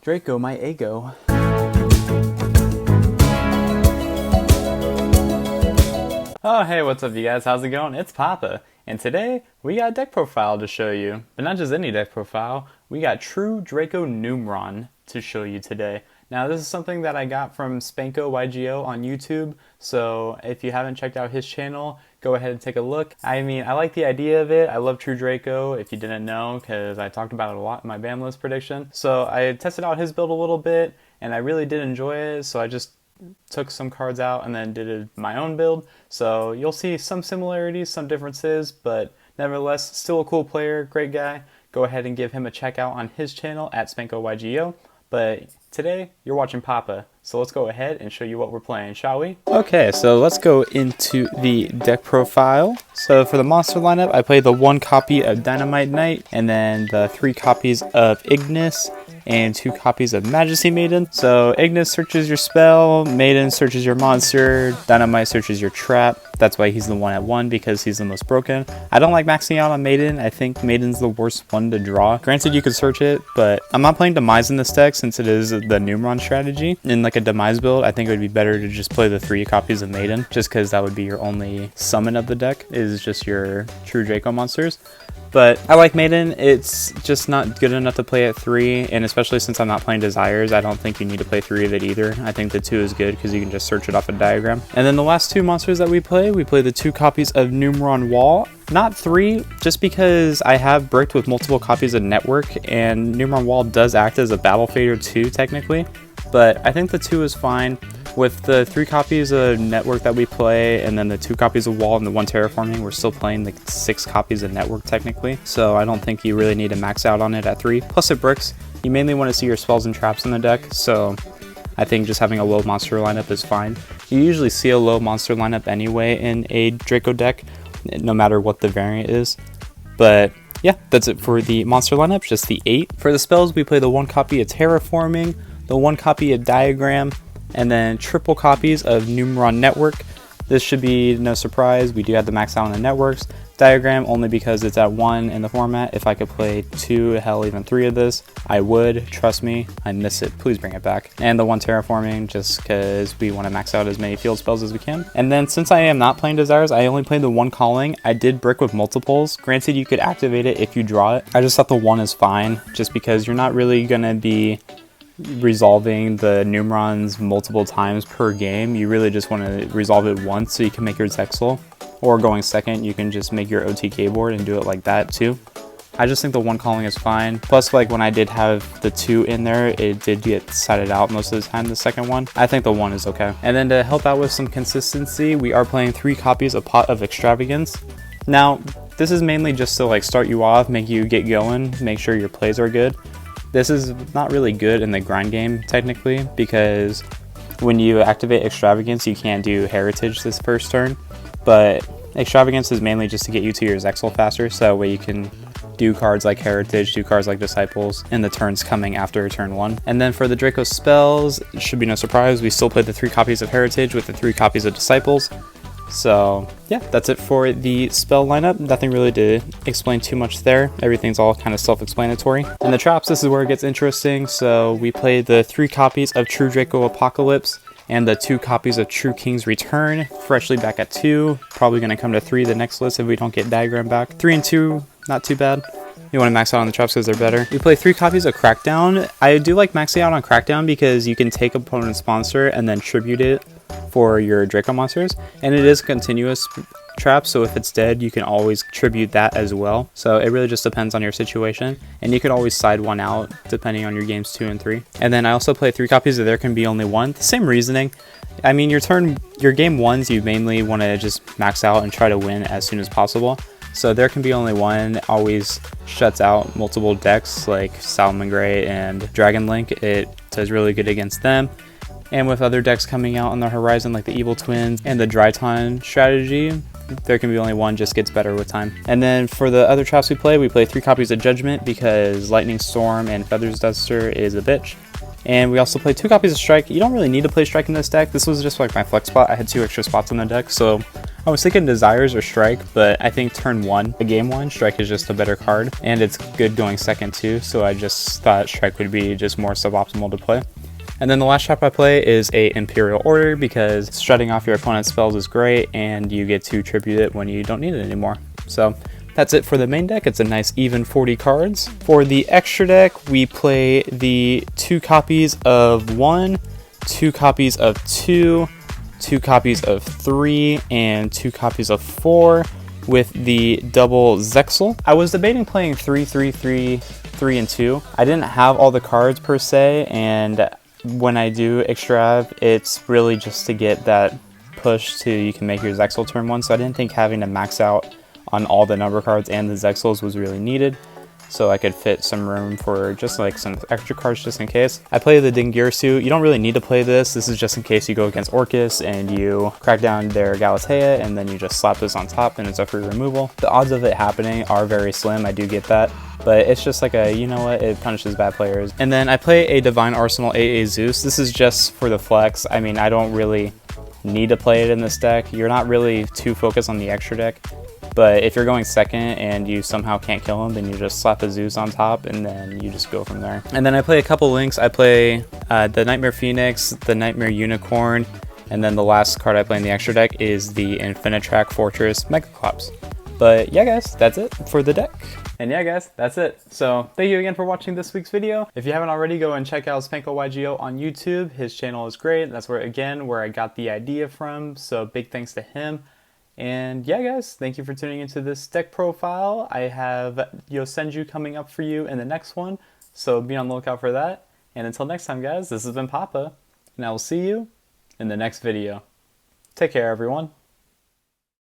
Draco, my ego. Oh, hey, what's up, you guys? How's it going? It's Papa, and today we got a deck profile to show you. But not just any deck profile, we got True Draco Numeron to show you today. Now, this is something that I got from Spanko Yugioh on YouTube, so if you haven't checked out his channel, go ahead and take a look. I mean, I like the idea of it. I love True Draco, if you didn't know, because I talked about it a lot in my ban list prediction. So I tested out his build a little bit, and I really did enjoy it, so I just took some cards out and then did my own build. So you'll see some similarities, some differences, but nevertheless, still a cool player, great guy. Go ahead and give him a check out on his channel at Spanko Yugioh. But today, you're watching Papa, so let's go ahead and show you what we're playing, shall we? Okay, so let's go into the deck profile. So for the monster lineup, I played the 1 copy of Dynamite Knight, and then the 3 copies of Ignis, and 2 copies of Majesty Maiden. So Ignis searches your spell, Maiden searches your monster, Dynamite searches your trap. That's why he's the one at 1, because he's the most broken. I don't like maxing out on Maiden. I think Maiden's the worst one to draw. Granted, you could search it, but I'm not playing Demise in this deck since it is the Numeron strategy. In like a Demise build, I think it would be better to just play the 3 copies of Maiden, just because that would be your only summon of the deck, is just your True Draco monsters. But I like Maiden. It's just not good enough to play at 3, and especially since I'm not playing Desires, I don't think you need to play 3 of it either. I think the 2 is good because you can just search it off a diagram. And then the last 2 monsters that we play the 2 copies of Numeron Wall. Not 3, just because I have bricked with multiple copies of Network, and Numeron Wall does act as a Battle Fader too, technically. But I think the 2 is fine. With the 3 copies of Network that we play, and then the 2 copies of Wall and the 1 Terraforming, we're still playing like 6 copies of Network technically. So I don't think you really need to max out on it at 3. Plus it bricks. You mainly want to see your spells and traps in the deck, so I think just having a low monster lineup is fine. You usually see a low monster lineup anyway in a Draco deck, no matter what the variant is. But yeah, that's it for the monster lineup, just the 8. For the spells, we play the 1 copy of Terraforming, the 1 copy of Diagram, and then triple copies of Numeron Network. This should be no surprise. We do have the max out on the networks. Diagram only because it's at 1 in the format. If I could play 2, hell even 3 of this, I would. Trust me, I miss it. Please bring it back. And the 1 Terraforming just because we want to max out as many field spells as we can. And then since I am not playing Desires, I only played the 1 Calling. I did brick with multiples. Granted, you could activate it if you draw it. I just thought the 1 is fine just because you're not really going to be resolving the Numerons multiple times per game. You really just want to resolve it once so you can make your Zexal, or going second you can just make your OTK board and do it like that too. I just think the 1 Calling is fine. Plus, like when I did have the 2 in there, it did get sided out most of the time, the second one. I think the 1 is okay. And then to help out with some consistency, we are playing 3 copies of Pot of Extravagance. Now this is mainly just to like start you off, make you get going, make sure your plays are good. This is not really good in the grind game, technically, because when you activate Extravagance, you can't do Heritage this first turn. But Extravagance is mainly just to get you to your Zexal faster, so that way you can do cards like Heritage, do cards like Disciples, in the turns coming after turn 1. And then for the Draco spells, it should be no surprise, we still play the 3 copies of Heritage with the 3 copies of Disciples. So yeah, that's it for the spell lineup. Nothing really to explain too much there. Everything's all kind of self-explanatory. And the traps, this is where it gets interesting. So we played the 3 copies of True Draco Apocalypse and the 2 copies of True King's Return, freshly back at 2. Probably going to come to 3 the next list if we don't get Diagram back. 3 and 2, not too bad. You want to max out on the traps because they're better. We play 3 copies of Crackdown. I do like maxing out on Crackdown because you can take opponent's monster and then tribute it for your Draco monsters, and it is a continuous trap, so if it's dead you can always tribute that as well. So it really just depends on your situation, and you could always side one out depending on your games 2 and 3. And then I also play 3 copies of There Can Be Only One. The same reasoning. I mean, your game 1s you mainly want to just max out and try to win as soon as possible. So There Can Be Only One always shuts out multiple decks like Salamangreat and Dragon Link. It does really good against them. And with other decks coming out on the horizon like the Evil Twins and the Dryton strategy, There Can Be Only One just gets better with time. And then for the other traps we play 3 copies of Judgment because Lightning Storm and Feathers Duster is a bitch. And we also play 2 copies of Strike. You don't really need to play Strike in this deck. This was just like my flex spot. I had 2 extra spots in the deck, so I was thinking Desires or Strike, but I think turn 1, the game 1, Strike is just a better card, and it's good going second too, so I just thought Strike would be just more suboptimal to play. And then the last trap I play is a Imperial Order, because shutting off your opponent's spells is great, and you get to tribute it when you don't need it anymore. So that's it for the main deck. It's a nice even 40 cards. For the extra deck, we play the 2 copies of 1, 2 copies of 2, 2 copies of 3, and 2 copies of 4 with the double Zexal. I was debating playing 3, 3, 3, 3, and 2. I didn't have all the cards per se, and when I do Extrav, it's really just to get that push to you can make your Zexal turn 1, so I didn't think having to max out on all the number cards and the Zexals was really needed, so I could fit some room for just like some extra cards just in case. I play the Dingirsu. You don't really need to play this. This is just in case you go against Orcus and you crack down their Galatea and then you just slap this on top and it's a free removal. The odds of it happening are very slim, I do get that, but it's just like a, you know what, it punishes bad players. And then I play a Divine Arsenal AA Zeus. This is just for the flex. I mean, I don't really need to play it in this deck. You're not really too focused on the extra deck. But if you're going second and you somehow can't kill him, then you just slap a Zeus on top and then you just go from there. And then I play a couple links. I play the Nightmare Phoenix, the Nightmare Unicorn, and then the last card I play in the extra deck is the Infinitrack Fortress Megaclops. But yeah guys, that's it for the deck. And yeah guys, that's it. So thank you again for watching this week's video. If you haven't already, go and check out Spanko Yugioh on YouTube. His channel is great. That's where I got the idea from. So big thanks to him. And yeah guys, thank you for tuning into this deck profile. I have Yosenju coming up for you in the next one, so be on the lookout for that. And until next time guys, this has been Papa, and I will see you in the next video. Take care everyone.